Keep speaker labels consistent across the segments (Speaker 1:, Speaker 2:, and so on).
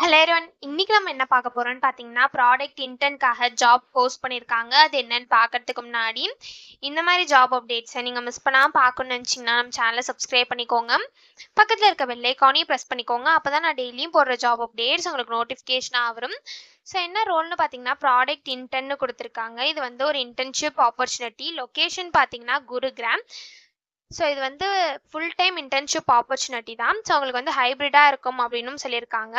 Speaker 1: Hello everyone. இன்னைக்கு நம்ம என்ன பார்க்க போறோம்னு பார்த்தீங்கன்னா, ப்ராடக்ட் இன்டர்ன்க்காக ஜாப் போஸ்ட் பண்ணியிருக்காங்க. அது என்னன்னு பார்க்கறதுக்கு முன்னாடி, இந்த மாதிரி ஜாப் அப்டேட்ஸை நீங்கள் மிஸ் பண்ணாமல் பார்க்கணும்னு நினச்சிங்கன்னா நம்ம சேனலை சப்ஸ்கிரைப் பண்ணிக்கோங்க. பக்கத்தில் இருக்க பெல் ஐக்கானையும் ப்ரெஸ் பண்ணிக்கோங்க. அப்போ தான் நான் டெய்லியும் போடுற ஜாப் அப்டேட்ஸ் உங்களுக்கு நோட்டிஃபிகேஷனாக வரும். ஸோ என்ன ரோல்னு பார்த்தீங்கன்னா, ப்ராடக்ட் இன்டர்ன்னு கொடுத்துருக்காங்க. இது வந்து ஒரு இன்டர்ன்ஷிப் ஆப்பர்ச்சுனிட்டி. லொக்கேஷன் பார்த்தீங்கன்னா குருகிராம். ஸோ இது வந்து ஃபுல் டைம் இன்டர்ன்ஷிப் ஆப்பர்ச்சுனிட்டி தான். ஸோ உங்களுக்கு வந்து ஹைப்ரிடாக இருக்கும் அப்படின்னு சொல்லியிருக்காங்க.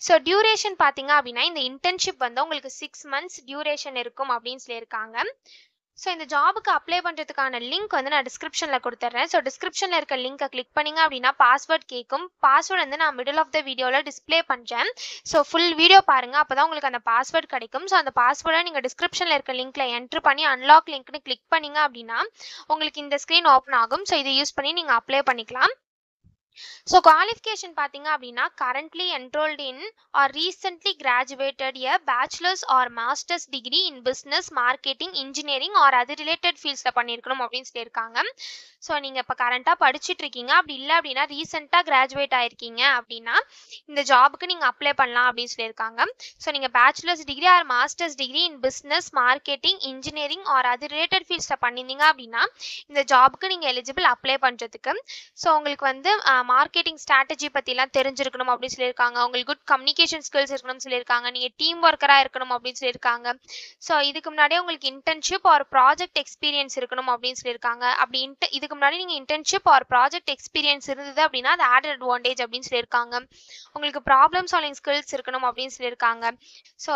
Speaker 1: ஸோ டியூரேஷன் பார்த்தீங்க அப்படின்னா, இந்த இன்டர்ன்ஷிப் வந்து உங்களுக்கு 6 months டியூரேஷன் இருக்கும் அப்படின்னு சொல்லியிருக்காங்க. ஸோ இந்த ஜாபுக்கு அப்ளை பண்ணுறதுக்கான லிங்க் வந்து நான் டிஸ்கிரிப்ஷனில் கொடுத்துட்றேன். ஸோ டிஸ்கிரிப்ஷனில் இருக்க லிங்கை கிளிக் பண்ணிங்க அப்படின்னா பாஸ்வேர்ட் கேட்கும். பாஸ்வேர்டு வந்து நான் மிடில் ஆஃப் த வீடியோவில் டிஸ்பிளே பண்ணுறேன். ஸோ ஃபுல் வீடியோ பாருங்கள், அப்போ தான் உங்களுக்கு அந்த பாஸ்வேர்ட் கிடைக்கும். ஸோ அந்த பாஸ்வேர்டை நீங்கள் டிஸ்கிரிப்ஷனில் இருக்க லிங்க்கில் என்ட்ரு பண்ணி அன்லாக் லிங்க்னு கிளிக் பண்ணிங்க அப்படின்னா உங்களுக்கு இந்த ஸ்க்ரீன் ஓப்பன் ஆகும். ஸோ இதை யூஸ் பண்ணி நீங்கள் அப்ளை பண்ணிக்கலாம். ஸோ குவாலிஃபிகேஷன் பார்த்தீங்க அப்படின்னா, currently enrolled in or recently graduated a bachelor's or master's degree in business marketing engineering or அது ரிலேட்டட் ஃபீல்ட்ஸில் பண்ணியிருக்கணும் அப்படின்னு சொல்லியிருக்காங்க. ஸோ நீங்கள் இப்போ கரண்ட்டாக படிச்சுட்டு இருக்கீங்க, அப்படி இல்லை அப்படின்னா ரீசெண்டாக கிராஜுவேட் ஆகிருக்கீங்க அப்படின்னா இந்த ஜாபுக்கு நீங்கள் அப்ளை பண்ணலாம் அப்படின்னு சொல்லியிருக்காங்க. ஸோ நீங்கள் bachelor's degree or master's degree in business marketing engineering or அது ரிலேட்டட் ஃபீல்ட்ஸில் பண்ணியிருந்தீங்க அப்படின்னா இந்த ஜாபுக்கு நீங்கள் எலிஜிபிள் அப்ளை பண்ணுறதுக்கு. ஸோ உங்களுக்கு வந்து மார்க்கெட்டிங் ஸ்ட்ராட்டஜி பற்றிலாம் தெரிஞ்சிருக்கணும் அப்படின்னு சொல்லியிருக்காங்க. உங்களுக்கு குட் கம்யூனிகேஷன் ஸ்கில்ஸ் இருக்கணும்னு சொல்லியிருக்காங்க. நீங்கள் டீம் ஒர்க்கராக இருக்கணும் அப்படின்னு சொல்லியிருக்காங்க. ஸோ இதுக்கு முன்னாடியே உங்களுக்கு இன்டர்ன்ஷிப் ஆர் ப்ராஜெக்ட் எக்ஸ்பீரியன்ஸ் இருக்கணும் அப்படின்னு சொல்லியிருக்காங்க. அப்படி இதுக்கு முன்னாடி நீங்கள் இன்டர்ன்ஷிப் ஆர் ப்ராஜெக்ட் எக்ஸ்பீரியன்ஸ் இருந்தது அப்படின்னா அது ஆடட் அட்வான்டேஜ் அப்படின்னு சொல்லியிருக்காங்க. உங்களுக்கு ப்ராப்ளம் சால்விங் ஸ்கில்ஸ் இருக்கணும் அப்படின்னு சொல்லியிருக்காங்க. ஸோ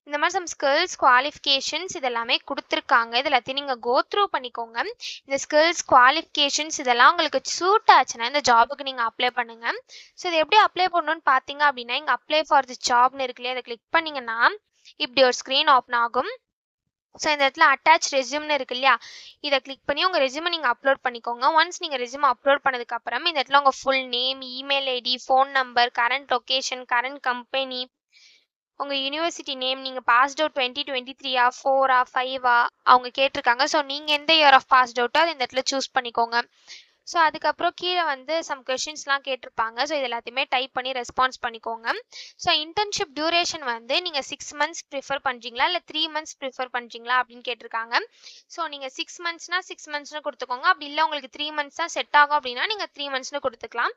Speaker 1: இந்த மாதிரி சம் ஸ்கில்ஸ் குவாலிஃபிகேஷன்ஸ் இதெல்லாமே கொடுத்துருக்காங்க. இது எல்லாத்தையும் நீங்கள் கோ த்ரூ பண்ணிக்கோங்க. இந்த ஸ்கில்ஸ் குவாலிஃபிகேஷன்ஸ் இதெல்லாம் உங்களுக்கு சூட் ஆச்சுன்னா இந்த ஜாபுக்கு நீங்கள் அப்ளை பண்ணுங்கள். ஸோ இது எப்படி அப்ளை பண்ணணும்னு பார்த்தீங்க அப்படின்னா, இங்கே அப்ளை ஃபார் தி ஜாப்னு இருக்குல்லையே, அதை கிளிக் பண்ணிங்கன்னா இப்படி ஒரு ஸ்க்ரீன் ஓப்பன் ஆகும். ஸோ இந்த இடத்துல அட்டாச் ரெஸ்யூம்னு இருக்கு இல்லையா, இதை கிளிக் பண்ணி உங்கள் ரெஸ்யூமை நீங்கள் அப்லோட் பண்ணிக்கோங்க. ஒன்ஸ் நீங்கள் ரெஸ்யூமை அப்லோட் பண்ணதுக்கப்புறம் இந்த இடத்துல உங்கள் full name, email ID, phone number, current location, current company, உங்கள் யூனிவர்சிட்டி நேம், நீங்கள் பாஸ்ட் அவுட் 2023 4 5 அவங்க கேட்டிருக்காங்க. ஸோ நீங்கள் எந்த இயர் ஆஃப் பாஸ்ட் அவுட்டோ அதை இந்த இடத்துல சூஸ் பண்ணிக்கோங்க. ஸோ அதுக்கப்புறம் கீழே வந்து சம் கொஷின்ஸ்லாம் கேட்டிருப்பாங்க. ஸோ இது எல்லாத்தையுமே டைப் பண்ணி ரெஸ்பான்ஸ் பண்ணிக்கோங்க. ஸோ இன்டர்ன்ஷிப் டியூரேஷன் வந்து நீங்கள் 6 months ப்ரிஃபர் பண்ணுறீங்களா இல்லை 3 months ப்ரிஃபர் பண்ணுறீங்களா அப்படின்னு கேட்டிருக்காங்க. ஸோ நீங்கள் 6 monthsனா 6 monthsனு கொடுத்துக்கோங்க. அப்படி இல்லை உங்களுக்கு 3 months தான் செட் ஆகும் அப்படின்னா நீங்கள் 3 monthsனு கொடுத்துக்கலாம்.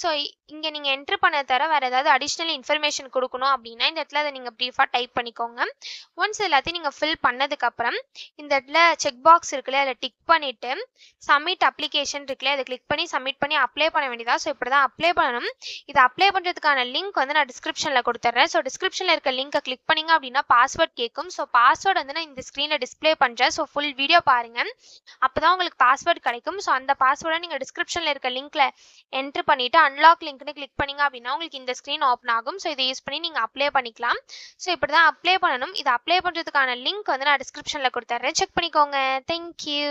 Speaker 1: ஸோ இங்கே நீங்கள் என்ட்ரு பண்ண தர வேறு ஏதாவது அடிஷ்னல் இன்ஃபர்மேஷன் கொடுக்கணும் அப்படின்னா இந்த இடத்துல அதை நீங்கள் ப்ரீஃபாக டைப் பண்ணிக்கோங்க. ஒன்ஸ் எல்லாத்தையும் நீங்கள் ஃபில் பண்ணதுக்கப்புறம் இந்த இடத்துல செக் பாக்ஸ் இருக்குல்ல, அதில் டிக் பண்ணிவிட்டு சப்மிட் அப்ளிகேஷன் இருக்குல்ல, அதை கிளிக் பண்ணி சப்மிட் பண்ணி அப்ளை பண்ண வேண்டியதா. ஸோ இப்படி தான் அப்ளை பண்ணணும். இதை அப்ளை பண்ணுறதுக்கான லிங்க் வந்து நான் டிஸ்கிரிப்ஷனில் கொடுத்துட்றேன். ஸோ டிஸ்கிரிப்ஷனில் இருக்க லிங்கை கிளிக் பண்ணிங்க அப்படின்னா பாஸ்வேர்ட் கேட்கும். ஸோ பாஸ்வேர்டு வந்து நான் இந்த ஸ்க்ரீனில் டிஸ்பிளே பண்ணுறேன். ஸோ ஃபுல் வீடியோ பாருங்கள், அப்போ தான் உங்களுக்கு பாஸ்வேர்டு கிடைக்கும். ஸோ அந்த பாஸ்வேர்டை நீங்கள் டிஸ்கிரிப்ஷனில் இருக்க லிங்க்கில் என்ட்ரு பண்ணிவிட்டு அன்லாக் லிங்க்னு கிளிக் பண்ணிங்க அப்படின்னா உங்களுக்கு இந்த ஸ்க்ரீன் ஓப்பன் ஆகும். ஸோ இதை யூஸ் பண்ணி நீங்கள் அப்ளை பண்ணிக்கலாம். ஸோ இப்படி தான் அப்ளை பண்ணணும். இதை அப்ளை பண்ணுறதுக்கான லிங்க் வந்து நான் டிஸ்கிரிப்ஷனில் கொடுத்துட்றேன். செக் பண்ணிக்கோங்க. தேங்க்யூ.